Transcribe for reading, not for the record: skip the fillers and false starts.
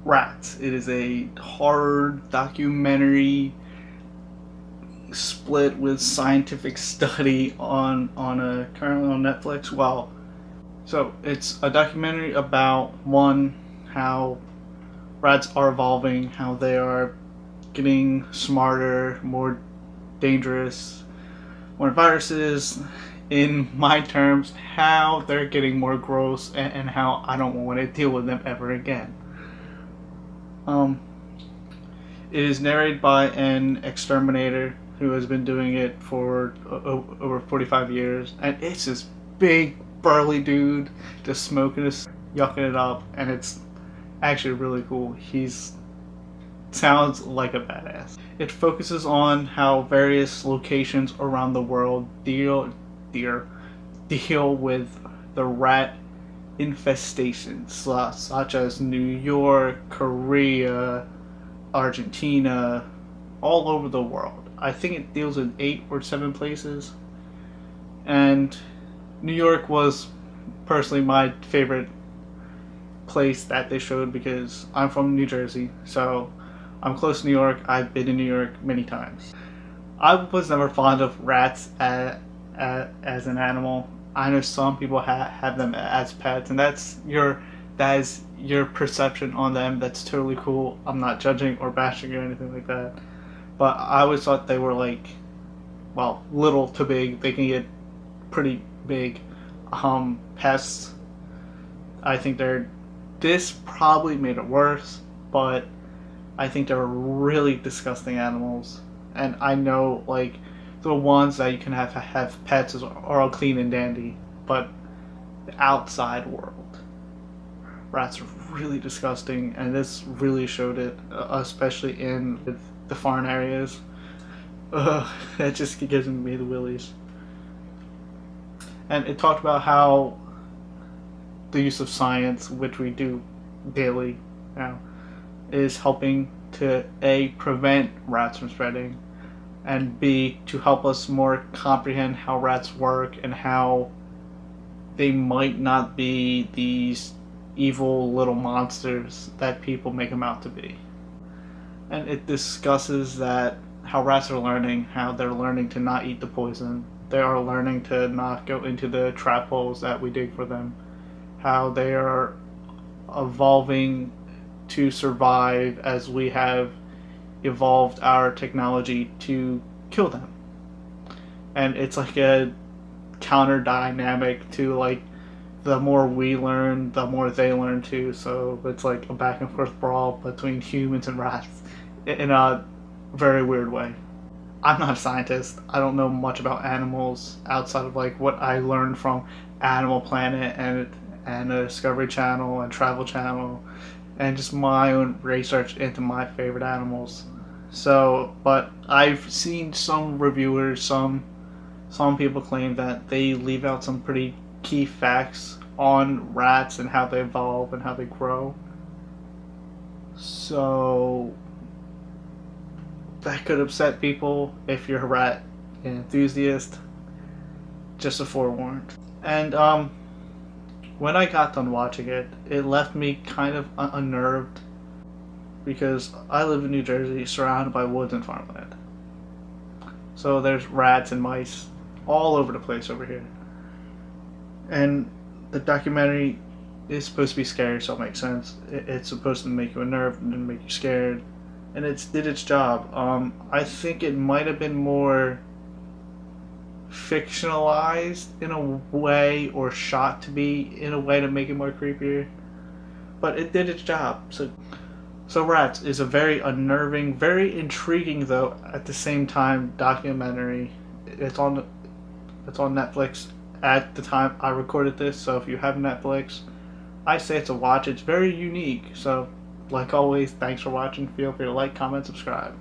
Rats. It is a horror documentary split with scientific study on a currently on Netflix. Well, so it's a documentary about one, how rats are evolving, how they are getting smarter, more dangerous, more viruses. In my terms, how they're getting more gross, and how I don't want to deal with them ever again. Um, it is narrated by an exterminator who has been doing it for over 45 years, and it's this big burly dude just smoking this, yucking it up, and it's actually really cool. He's sounds like a badass. It focuses on how various locations around the world deal with the rat infestations, such as New York, Korea, Argentina, all over the world. I think it deals with 8 or 7 places. And New York was personally my favorite place that they showed because I'm from New Jersey, so I'm close to New York. I've been to New York many times. I was never fond of rats as an animal. I know some people have them as pets, and that is your perception on them. That's totally cool. I'm not judging or bashing or anything like that. But I always thought they were like, well, little to big. They can get pretty big. Pests. I think this probably made it worse, but I think they're really disgusting animals. And I know, like, the ones that you can have pets are all clean and dandy, but the outside world, rats are really disgusting, and this really showed it, especially in the foreign areas. It just gives me the willies. And it talked about how the use of science, which we do daily now, is helping to A, prevent rats from spreading, and B, to help us more comprehend how rats work and how they might not be these evil little monsters that people make them out to be. And it discusses that how rats are learning, how they're learning to not eat the poison, they are learning to not go into the trap holes that we dig for them, how they are evolving to survive as we have evolved our technology to kill them. And it's like a counter dynamic to, like, the more we learn, the more they learn too. So it's like a back and forth brawl between humans and rats in a very weird way. I'm not a scientist. I don't know much about animals outside of like what I learned from Animal Planet and the Discovery Channel and Travel Channel, and just my own research into my favorite animals. So, but I've seen some reviewers, some people claim that they leave out some pretty key facts on rats and how they evolve and how they grow. So that could upset people if you're a rat enthusiast. Just a forewarned. And when I got done watching it, it left me kind of unnerved because I live in New Jersey, surrounded by woods and farmland. So there's rats and mice all over the place over here. And the documentary is supposed to be scary, so it makes sense. It's supposed to make you unnerved and make you scared. And it did its job. I think it might have been more fictionalized in a way, or shot to be in a way to make it more creepier. But it did its job. So Rats is a very unnerving, very intriguing though at the same time documentary. It's on Netflix at the time I recorded this, so if you have Netflix, I say it's a watch. It's very unique. So like always, thanks for watching. Feel free to like, comment, subscribe.